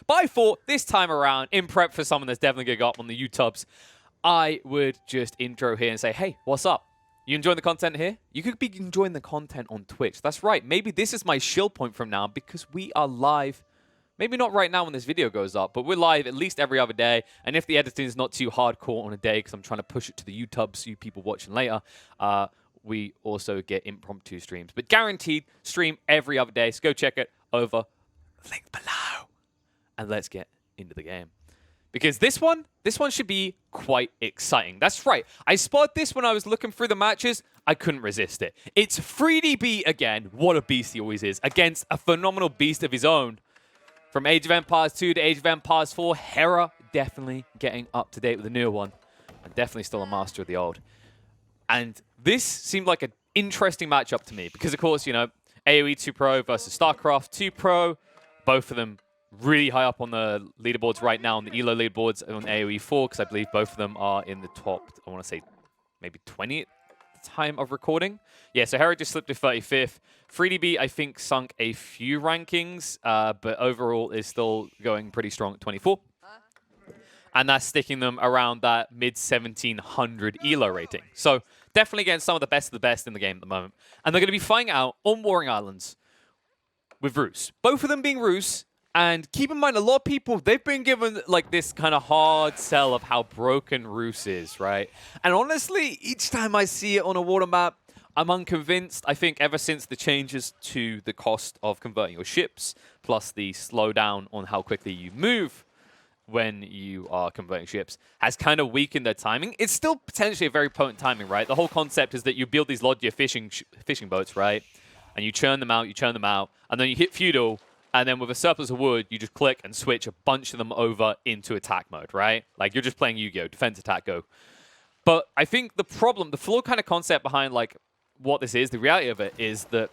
But I thought this time around, in prep for someone that's definitely going to go up on the YouTubes, I would just intro here and say, hey, what's up? You enjoying the content here? You could be enjoying the content on Twitch. That's right. Maybe this is my shill point from now because we are live. Maybe not right now when this video goes up, but we're live at least every other day. And if the editing is not too hardcore on a day, because I'm trying to push it to the YouTube so you people watching later, we also get impromptu streams. But guaranteed stream every other day. So go check it over. Link below. And let's get into the game. Because this one should be quite exciting. That's right. I spotted this when I was looking through the matches. I couldn't resist it. It's 3DB again. What a beast he always is. Against a phenomenal beast of his own. From Age of Empires 2 to Age of Empires 4, Hera definitely getting up to date with the newer one. And definitely still a master of the old. And this seemed like an interesting matchup to me. Because, of course, you know, AoE 2 Pro versus StarCraft 2 Pro. Both of them really high up on the leaderboards right now, on the ELO leaderboards on AoE 4, because I believe both of them are in the top, I want to say, maybe 20 at the time of recording. Yeah, so Hera just slipped to 35th. 3DB, I think, sunk a few rankings, but overall is still going pretty strong at 24. And that's sticking them around that mid-1700 ELO rating. So definitely getting some of the best in the game at the moment. And they're going to be fighting out on Warring Islands with Rus. Both of them being Rus. And keep in mind, a lot of people, they've been given like this kind of hard sell of how broken Rus is, right? And honestly, each time I see it on a water map, I'm unconvinced. I think ever since the changes to the cost of converting your ships, plus the slowdown on how quickly you move when you are converting ships, has kind of weakened their timing. It's still potentially a very potent timing, right? The whole concept is that you build these Lodya fishing boats, right? And you churn them out, and then you hit feudal. And then with a surplus of wood, you just click and switch a bunch of them over into attack mode, right? Like, you're just playing Yu-Gi-Oh! Defense, attack, go. But I think the flawed kind of concept behind, like, what this is, the reality of it is that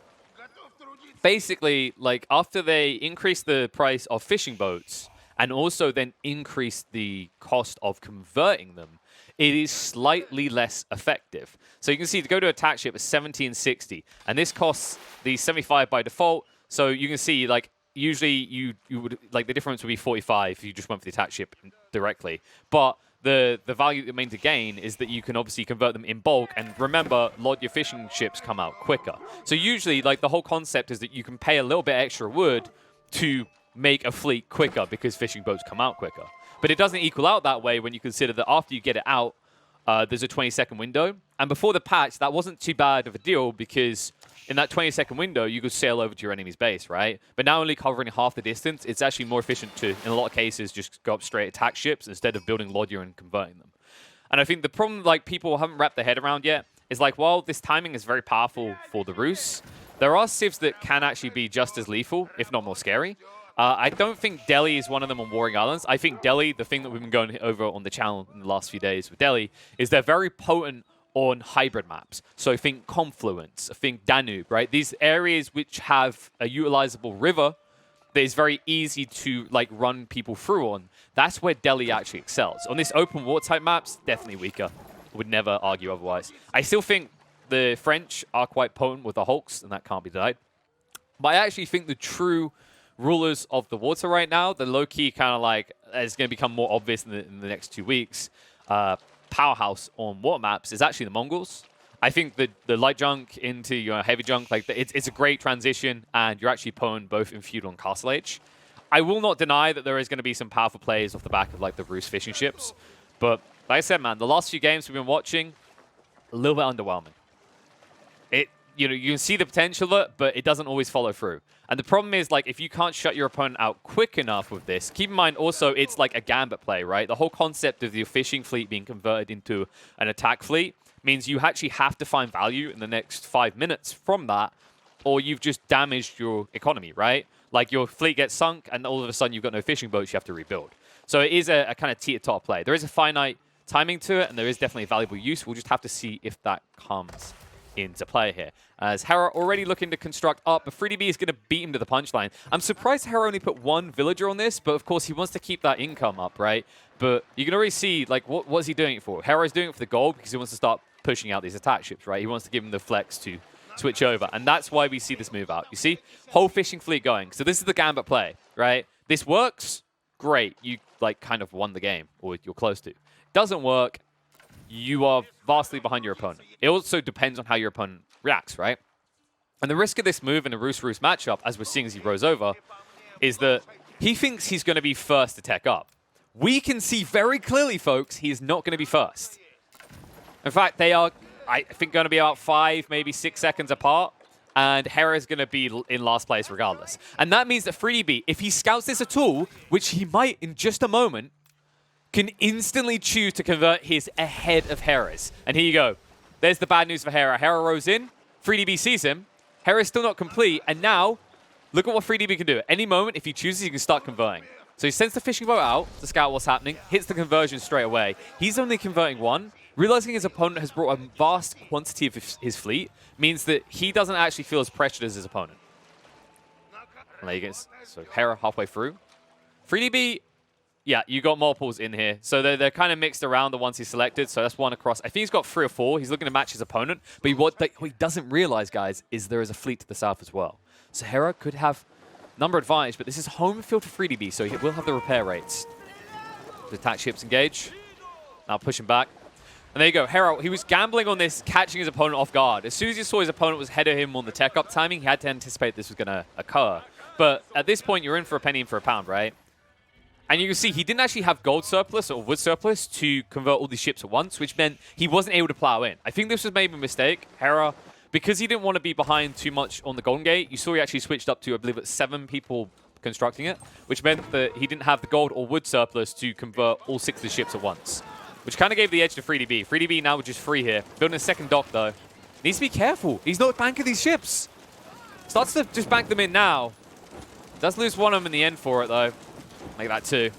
basically, like, after they increase the price of fishing boats and also then increase the cost of converting them, it is slightly less effective. So you can see to go to attack ship is 1760, and this costs the 75 by default. So you can see, like, usually you would, like, the difference would be 45 if you just went for the attack ship directly. But the value you're meant to gain is that you can obviously convert them in bulk. And remember, your fishing ships come out quicker. So usually, like, the whole concept is that you can pay a little bit extra wood to make a fleet quicker because fishing boats come out quicker. But it doesn't equal out that way when you consider that after you get it out, there's a 20-second window. And before the patch, that wasn't too bad of a deal because in that 20-second window, you could sail over to your enemy's base, right? But now only covering half the distance, it's actually more efficient to, in a lot of cases, just go up straight attack ships instead of building Lodya and converting them. And I think the problem, like, people haven't wrapped their head around yet is, like, while this timing is very powerful for the Rus, there are civs that can actually be just as lethal, if not more scary. I don't think Delhi is one of them on Warring Islands. I think Delhi, the thing that we've been going over on the channel in the last few days with Delhi, is they're very potent on hybrid maps. So think Confluence, think Danube, right? These areas which have a utilizable river that is very easy to, like, run people through on. That's where Delhi actually excels. On this open war type maps, definitely weaker. Would never argue otherwise. I still think the French are quite potent with the Hulks, and that can't be denied. But I actually think the true rulers of the water right now, the low-key kind of, like, is going to become more obvious in the next 2 weeks, powerhouse on water maps is actually the Mongols. I think the light junk into your heavy junk, like, it's a great transition, and you're actually potent both in feudal and castle age. I will not deny that there is going to be some powerful plays off the back of, like, the Rus fishing ships, but like I said, man, the last few games we've been watching, a little bit underwhelming. You know, you can see the potential of it, but it doesn't always follow through. And the problem is, like, if you can't shut your opponent out quick enough with this, keep in mind also it's like a gambit play, right? The whole concept of your fishing fleet being converted into an attack fleet means you actually have to find value in the next 5 minutes from that, or you've just damaged your economy, right? Like, your fleet gets sunk, and all of a sudden you've got no fishing boats you have to rebuild. So it is a kind of teeter-top play. There is a finite timing to it, and there is definitely valuable use. We'll just have to see if that comes into play here. As Hera already looking to construct up, but 3DB is going to beat him to the punchline. I'm surprised Hera only put one villager on this, but of course he wants to keep that income up, right? But you can already see, like, what's he doing it for? Hera's doing it for the gold because he wants to start pushing out these attack ships, right? He wants to give him the flex to switch over, and that's why we see this move out. You see? Whole fishing fleet going. So this is the gambit play, right? This works, great. You like kind of won the game, or you're close to. Doesn't work. You are vastly behind your opponent. It also depends on how your opponent reacts, right? And the risk of this move in a Roos matchup, as we're seeing as he rows over, is that he thinks he's going to be first to tech up. We can see very clearly, folks, he is not going to be first. In fact, they are, I think, going to be about 5, maybe 6 seconds apart. And Hera is going to be in last place regardless. And that means that FreeDB, if he scouts this at all, which he might in just a moment, can instantly choose to convert his ahead of Hera's. And here you go. There's the bad news for Hera. Hera rows in. FreeDB sees him. Hera's still not complete. And now, look at what FreeDB can do. At any moment, if he chooses, he can start converting. So he sends the fishing boat out to scout what's happening, hits the conversion straight away. He's only converting one. Realizing his opponent has brought a vast quantity of his fleet means that he doesn't actually feel as pressured as his opponent. And there you go. So Hera halfway through. FreeDB, yeah, you got multiples in here. So they're kind of mixed around the ones he selected. So that's one across. I think he's got 3 or 4. He's looking to match his opponent. But what he doesn't realize, guys, is there is a fleet to the south as well. So Hera could have number advantage, but this is home field for FreeDB, so he will have the repair rates. The attack ships engage. Now pushing back. And there you go. Hera, he was gambling on this, catching his opponent off guard. As soon as he saw his opponent was ahead of him on the tech up timing, he had to anticipate this was going to occur. But at this point, you're in for a penny and for a pound, right? And you can see he didn't actually have gold surplus or wood surplus to convert all these ships at once, which meant he wasn't able to plow in. I think this was maybe a mistake. Hera, because he didn't want to be behind too much on the Golden Gate, you saw he actually switched up to, I believe it's 7 people constructing it, which meant that he didn't have the gold or wood surplus to convert all 6 of the ships at once, which kind of gave the edge to FreeDB. FreeDB now just free here. Building a second dock, though. Needs to be careful. He's not banking these ships. Starts to just bank them in now. Does lose one of them in the end for it, though. Make that 2.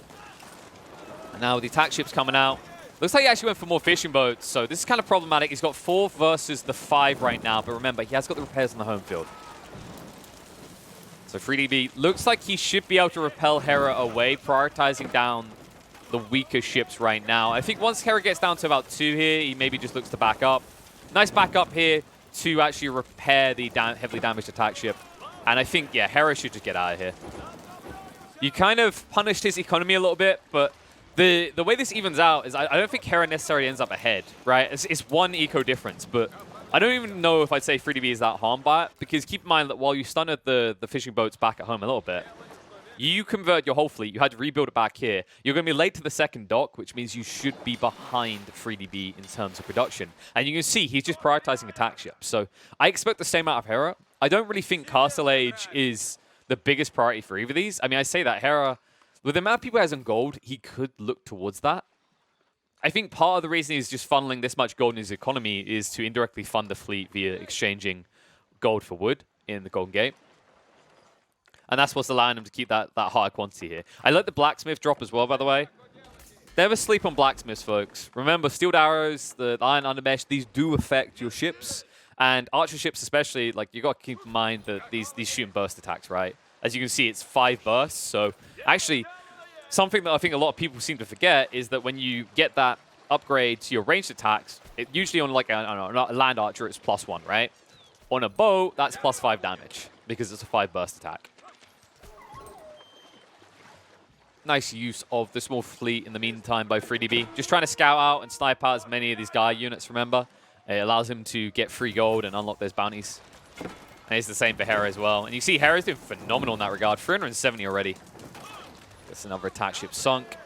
And now with the attack ships coming out. Looks like he actually went for more fishing boats, so this is kind of problematic. He's got 4 versus the 5 right now, but remember, he has got the repairs on the home field. So FreeDB looks like he should be able to repel Hera away, prioritizing down the weaker ships right now. I think once Hera gets down to about 2 here, he maybe just looks to back up. Nice backup here to actually repair the heavily damaged attack ship. And I think, yeah, Hera should just get out of here. You kind of punished his economy a little bit, but the way this evens out is I don't think Hera necessarily ends up ahead, right? It's 1 eco difference, but I don't even know if I'd say FreeDB is that harmed by it, because keep in mind that while you stunned the fishing boats back at home a little bit, you convert your whole fleet. You had to rebuild it back here. You're going to be late to the second dock, which means you should be behind FreeDB in terms of production. And you can see he's just prioritizing attack ships. So I expect the same out of Hera. I don't really think Castle Age is the biggest priority for either of these. I mean, I say that Hera, with the amount of people he has in gold, he could look towards that. I think part of the reason he's just funneling this much gold in his economy is to indirectly fund the fleet via exchanging gold for wood in the Golden Gate. And that's what's allowing him to keep that higher quantity here. I let the blacksmith drop as well, by the way. Never sleep on blacksmiths, folks. Remember, steel arrows, the iron undermesh, these do affect your ships. And archer ships especially, like, you got to keep in mind that these shoot and burst attacks, right? As you can see, it's 5 bursts. So actually, something that I think a lot of people seem to forget is that when you get that upgrade to your ranged attacks, it usually on like a land archer, it's +1, right? On a bow, that's +5 damage because it's a 5 burst attack. Nice use of the small fleet in the meantime by FreeDB. Just trying to scout out and snipe out as many of these guy units, remember? It allows him to get free gold and unlock those bounties. And it's the same for Hera as well. And you see Hera's doing phenomenal in that regard. 370 already. That's another attack ship sunk.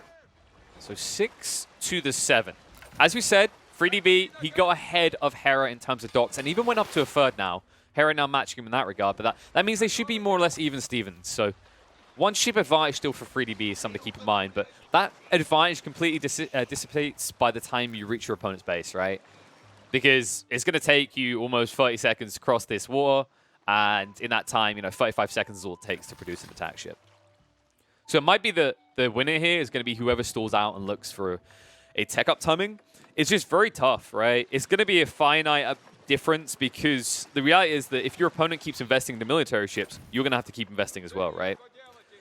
So 6 to the 7. As we said, FreeDB, he got ahead of Hera in terms of docks and even went up to a 3rd now. Hera now matching him in that regard, but that means they should be more or less even Stevens. So 1 ship advantage still for FreeDB is something to keep in mind, but that advantage completely dissipates by the time you reach your opponent's base, right? Because it's going to take you almost 30 seconds to cross this water, and in that time, 35 seconds is all it takes to produce an attack ship. So it might be the winner here is going to be whoever stalls out and looks for a tech up timing. It's just very tough, right? It's going to be a finite difference because the reality is that if your opponent keeps investing in the military ships, you're going to have to keep investing as well, right?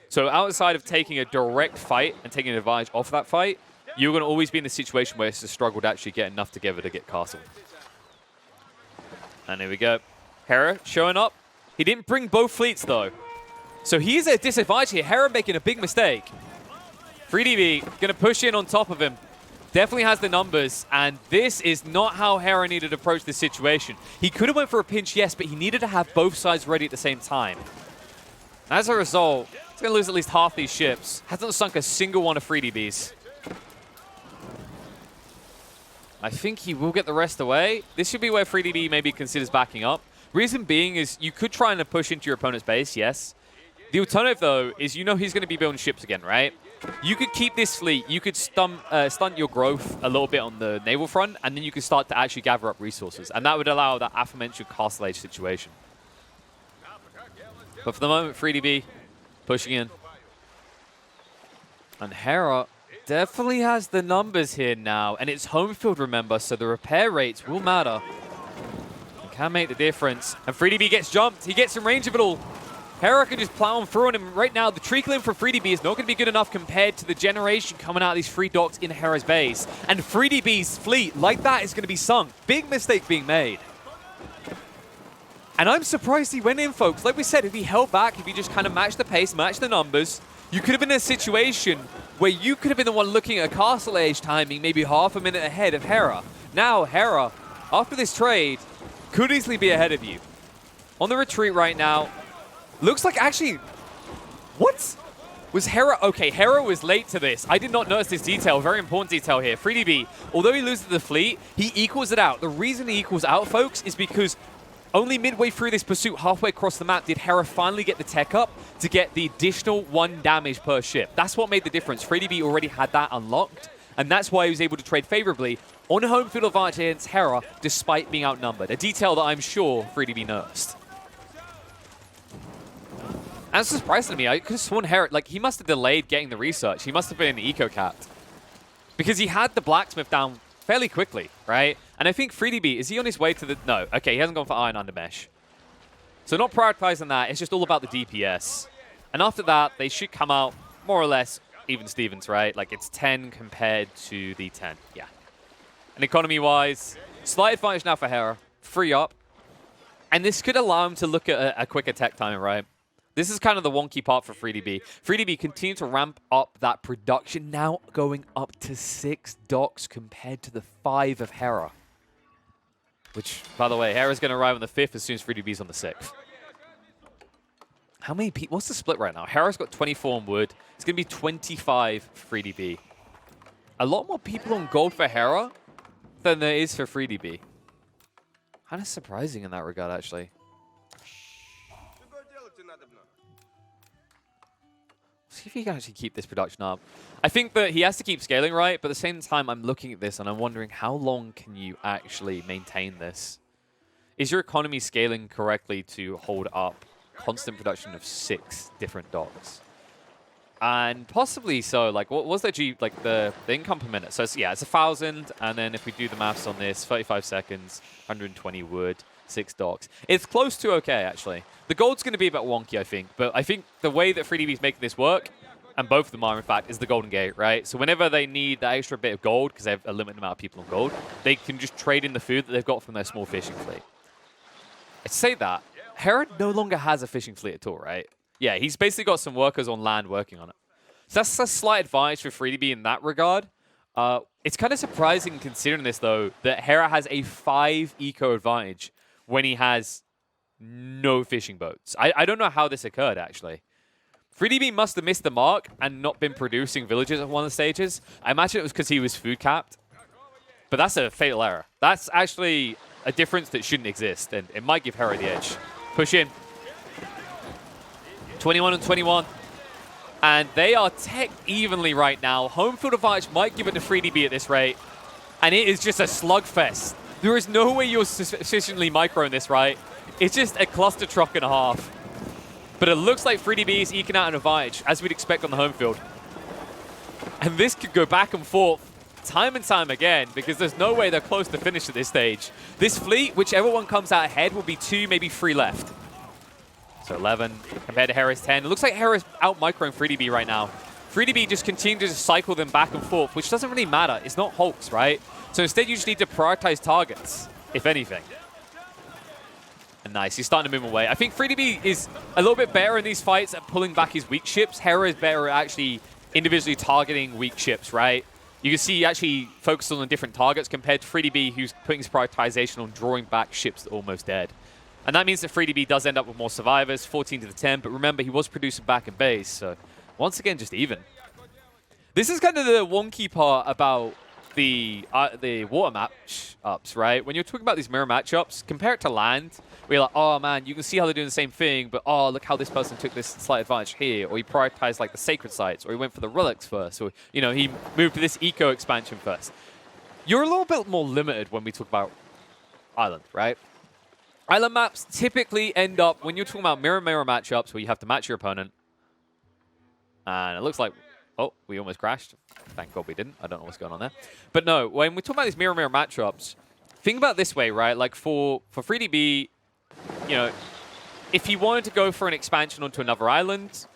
So outside of taking a direct fight and taking advantage of that fight, you're going to always be in the situation where it's a struggle to actually get enough together to get castle. And here we go. Hera showing up. He didn't bring both fleets, though. So he's at a disadvantage here. Hera making a big mistake. FreeDB going to push in on top of him. Definitely has the numbers, and this is not how Hera needed to approach this situation. He could have went for a pinch, yes, but he needed to have both sides ready at the same time. As a result, he's going to lose at least half these ships. Hasn't sunk a single one of FreeDB's. I think he will get the rest away. This should be where FreeDB maybe considers backing up. Reason being is you could try and push into your opponent's base, yes. The alternative, though, is you know he's going to be building ships again, right? You could keep this fleet. You could stunt your growth a little bit on the naval front, and then you could start to actually gather up resources. And that would allow that aforementioned castle age situation. But for the moment, FreeDB pushing in. And Hera definitely has the numbers here now. And it's home field, remember, so the repair rates will matter. It can make the difference. And FreeDB gets jumped. He gets in range of it all. Hera can just plow on through on him. Right now, the trickling for FreeDB is not going to be good enough compared to the generation coming out of these free docks in Hera's base. And FreeDB's fleet, like that, is going to be sunk. Big mistake being made. And I'm surprised he went in, folks. Like we said, if he held back, if he just kind of matched the pace, matched the numbers, you could have been in a situation where you could have been the one looking at a castle age timing maybe half a minute ahead of Hera. Now, Hera, after this trade, could easily be ahead of you. On the retreat right now, looks like actually, what? Was Hera, okay, Hera was late to this. I did not notice this detail, very important detail here. FreeDB, although he loses the fleet, he equals it out. The reason he equals out, folks, is because only midway through this pursuit, halfway across the map, did Hera finally get the tech up to get the additional 1 damage per ship. That's what made the difference. FreeDB already had that unlocked, and that's why he was able to trade favorably on home field advantage against Hera, despite being outnumbered. A detail that I'm sure FreeDB noticed. And it's surprising to me. I could have sworn Hera, like, he must have delayed getting the research. He must have been eco-capped. Because he had the blacksmith down fairly quickly, right? And I think FreeDB, is he on his way to the... No, okay, he hasn't gone for Iron Under Mesh. So not prioritizing that, it's just all about the DPS. And after that, they should come out more or less even Stevens, right? Like, it's 10 compared to the 10. Yeah. And economy-wise, slight advantage now for Hera. Free up. And this could allow him to look at a quicker tech time, right? This is kind of the wonky part for FreeDB. FreeDB continues to ramp up that production, now going up to 6 docks compared to the 5 of Hera. Which, by the way, Hera's going to arrive on the 5th as soon as FreeDB's on the 6th. How many people? What's the split right now? Hera's got 24 on wood. It's going to be 25 FreeDB. A lot more people on gold for Hera than there is for FreeDB. Kind of surprising in that regard, actually. See if he can actually keep this production up. I think that he has to keep scaling, right? But at the same time, I'm looking at this and I'm wondering how long can you actually maintain this? Is your economy scaling correctly to hold up constant production of 6 different docks? And possibly so. Like, what was that like the income per minute? So it's, yeah, it's 1,000. And then if we do the maths on this, 35 seconds, 120 wood, 6 docks. It's close to okay, actually. The gold's going to be a bit wonky, I think. But I think the way that FreeDB is making this work, and both of them are, in fact, is the Golden Gate, right? So whenever they need that extra bit of gold, because they have a limited amount of people on gold, they can just trade in the food that they've got from their small fishing fleet. I say that, Hera no longer has a fishing fleet at all, right? Yeah, he's basically got some workers on land working on it. So that's a slight advantage for FreeDB in that regard. It's kind of surprising considering this, though, that Hera has a 5 eco advantage when he has no fishing boats. I don't know how this occurred, actually. FreeDB must have missed the mark and not been producing villages at one of the stages. I imagine it was because he was food capped. But that's a fatal error. That's actually a difference that shouldn't exist, and it might give Hera the edge. Push in. 21 and 21. And they are tech evenly right now. Home field advantage might give it to FreeDB at this rate. And it is just a slugfest. There is no way you're sufficiently micro in this, right? It's just a cluster truck and a half. But it looks like FreeDB is eking out an advantage, as we'd expect on the home field. And this could go back and forth time and time again, because there's no way they're close to finish at this stage. This fleet, whichever one comes out ahead, will be 2, maybe 3 left. So 11 compared to Hera's 10. It looks like Hera's out-microing FreeDB right now. FreeDB just continues to cycle them back and forth, which doesn't really matter. It's not Hulks, right? So instead, you just need to prioritize targets, if anything. And nice, he's starting to move away. I think FreeDB is a little bit better in these fights at pulling back his weak ships. Hera is better at actually individually targeting weak ships, right? You can see he actually focused on different targets compared to FreeDB, who's putting his prioritization on drawing back ships that are almost dead. And that means that FreeDB does end up with more survivors, 14 to the 10, but remember, he was producing back in base, so once again, just even. This is kind of the wonky part about the water matchups, right? When you're talking about these mirror matchups, compare it to land, where you're like, oh man, you can see how they're doing the same thing, but oh, look how this person took this slight advantage here, or he prioritized like the sacred sites, or he went for the relics first, or you know, he moved to this eco expansion first. You're a little bit more limited when we talk about island, right? Island maps typically end up, when you're talking about mirror matchups, where you have to match your opponent, and it looks like, oh, we almost crashed. Thank God we didn't. I don't know what's going on there. But no, when we talk about these mirror matchups, think about it this way, right? Like for FreeDB, you know, if he wanted to go for an expansion onto another island,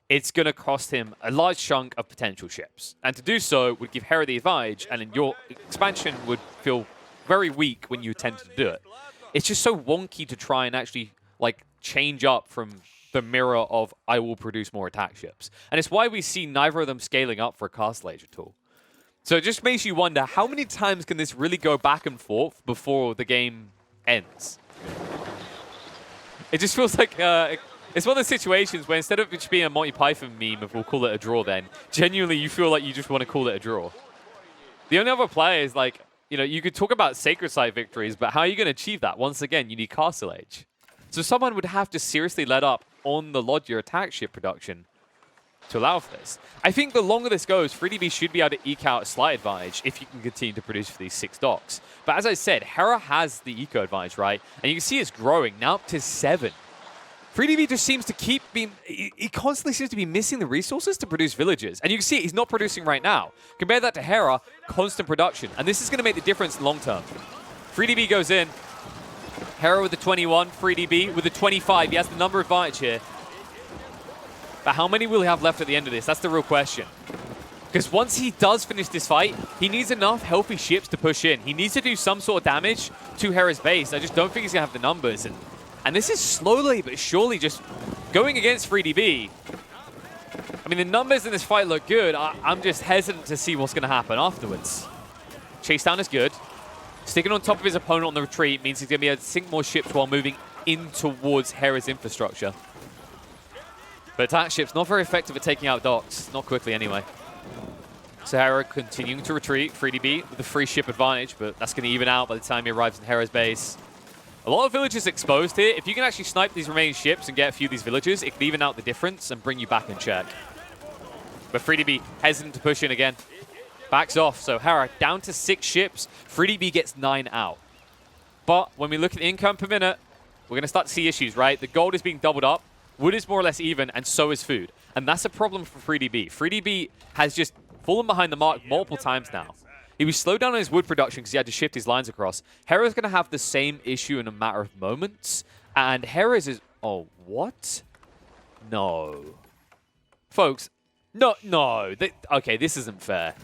it's going to cost him a large chunk of potential ships. And to do so would give Hera the advantage, and then your expansion would feel very weak when you attempt to do it. It's just so wonky to try and actually like change up from the mirror of I will produce more attack ships. And it's why we see neither of them scaling up for a Castle Age at all. So it just makes you wonder, how many times can this really go back and forth before the game ends? It just feels like it's one of those situations where instead of it just being a Monty Python meme of we'll call it a draw then, genuinely you feel like you just want to call it a draw. The only other player is like, you know, you could talk about Sacred Site victories, but how are you going to achieve that? Once again, you need Castle Age. So someone would have to seriously let up on the Lodger attack ship production to allow for this. I think the longer this goes, FreeDB should be able to eke out a slight advantage if you can continue to produce for these 6 docks. But as I said, Hera has the eco advantage, right? And you can see it's growing, now up to 7. FreeDB just seems to keep being... He constantly seems to be missing the resources to produce villages. And you can see he's not producing right now. Compare that to Hera, constant production. And this is going to make the difference long term. FreeDB goes in. Hera with the 21, FreeDB with the 25. He has the number advantage here. But how many will he have left at the end of this? That's the real question. Because once he does finish this fight, he needs enough healthy ships to push in. He needs to do some sort of damage to Hera's base. I just don't think he's going to have the numbers. And this is slowly but surely just going against FreeDB. I mean, the numbers in this fight look good. I'm just hesitant to see what's going to happen afterwards. Chase down is good. Sticking on top of his opponent on the retreat means he's going to be able to sink more ships while moving in towards Hera's infrastructure. But attack ships, not very effective at taking out docks. Not quickly, anyway. So Hera continuing to retreat. FreeDB with the free ship advantage, but that's going to even out by the time he arrives in Hera's base. A lot of villages exposed here. If you can actually snipe these remaining ships and get a few of these villages, it could even out the difference and bring you back in check. But FreeDB hesitant to push in again. Backs off. So Hera down to 6 ships. FreeDB gets 9 out. But when we look at the income per minute, we're going to start to see issues, right? The gold is being doubled up. Wood is more or less even, and so is food. And that's a problem for FreeDB. FreeDB has just fallen behind the mark multiple times now. He was slowed down on his wood production because he had to shift his lines across. Hera's going to have the same issue in a matter of moments. And Hera's is... Oh, what? No. Folks, no. Okay, this isn't fair.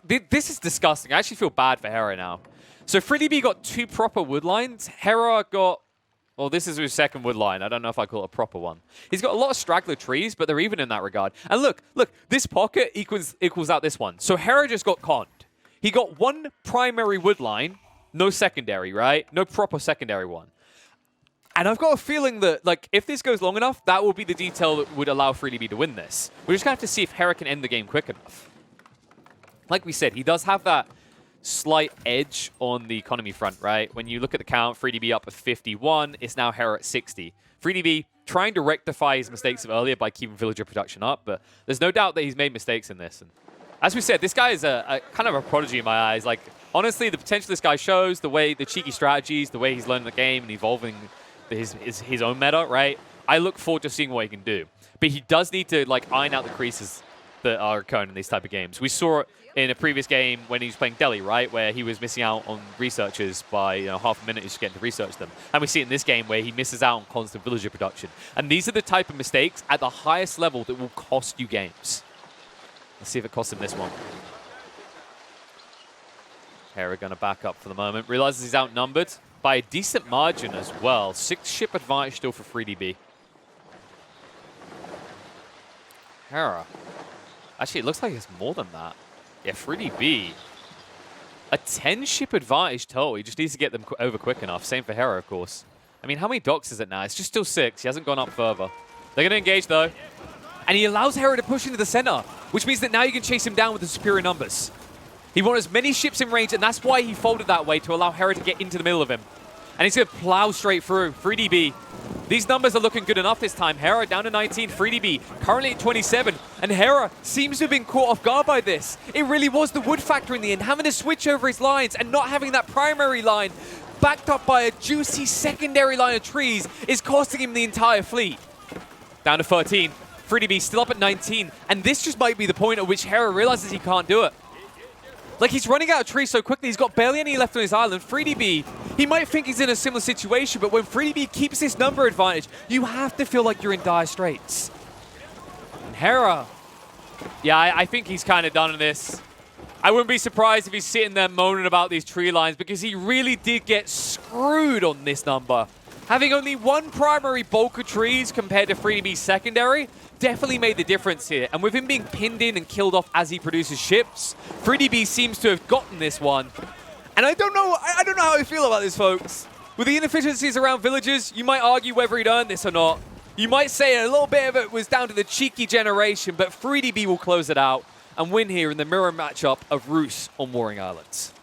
This is disgusting. I actually feel bad for Hera now. So FreeDB got 2 proper wood lines. Hera got... Well, this is his second wood line. I don't know if I call it a proper one. He's got a lot of straggler trees, but they're even in that regard. And look, this pocket equals out this one. So Hera just got conned. He got 1 primary wood line, no secondary, right? No proper secondary one. And I've got a feeling that, like, if this goes long enough, that will be the detail that would allow FreeDB to win this. We're just going to have to see if Hera can end the game quick enough. Like we said, he does have that slight edge on the economy front, right? When you look at the count, FreeDB up at 51, it's now Hera at 60. FreeDB trying to rectify his mistakes of earlier by keeping villager production up, but there's no doubt that he's made mistakes in this. And as we said, this guy is a kind of a prodigy in my eyes. Like, honestly, the potential this guy shows, the cheeky strategies, the way he's learning the game and evolving his own meta, right? I look forward to seeing what he can do. But he does need to, like, iron out the creases that are occurring in these type of games. We saw it in a previous game when he was playing Delhi, right? Where he was missing out on researchers by half a minute just getting to research them. And we see it in this game where he misses out on constant villager production. And these are the type of mistakes at the highest level that will cost you games. Let's see if it costs him this one. Hera going to back up for the moment. Realizes he's outnumbered by a decent margin as well. 6 ship advantage still for FreeDB. Hera. Actually, it looks like it's more than that. Yeah, 3DB. A 10-ship advantage total. He just needs to get them over quick enough. Same for Hera, of course. I mean, how many docks is it now? It's just still 6. He hasn't gone up further. They're going to engage, though. And he allows Hera to push into the center, which means that now you can chase him down with the superior numbers. He wanted as many ships in range, and that's why he folded that way, to allow Hera to get into the middle of him. And he's going to plow straight through. 3DB. These numbers are looking good enough this time. Hera down to 19, 3DB currently at 27. And Hera seems to have been caught off guard by this. It really was the wood factor in the end, having to switch over his lines and not having that primary line backed up by a juicy secondary line of trees is costing him the entire fleet. Down to 13. 3DB still up at 19. And this just might be the point at which Hera realizes he can't do it. Like, he's running out of trees so quickly, he's got barely any left on his island. 3DB, he might think he's in a similar situation, but when 3DB keeps this number advantage, you have to feel like you're in dire straits. And Hera, yeah, I think he's kind of done in this. I wouldn't be surprised if he's sitting there moaning about these tree lines, because he really did get screwed on this number. Having only one primary bulk of trees compared to 3DB's secondary definitely made the difference here. And with him being pinned in and killed off as he produces ships, 3DB seems to have gotten this one. And I don't know how I feel about this, folks. With the inefficiencies around villages, you might argue whether he'd earned this or not. You might say a little bit of it was down to the cheeky generation, but 3DB will close it out and win here in the mirror matchup of Roos on Warring Islands.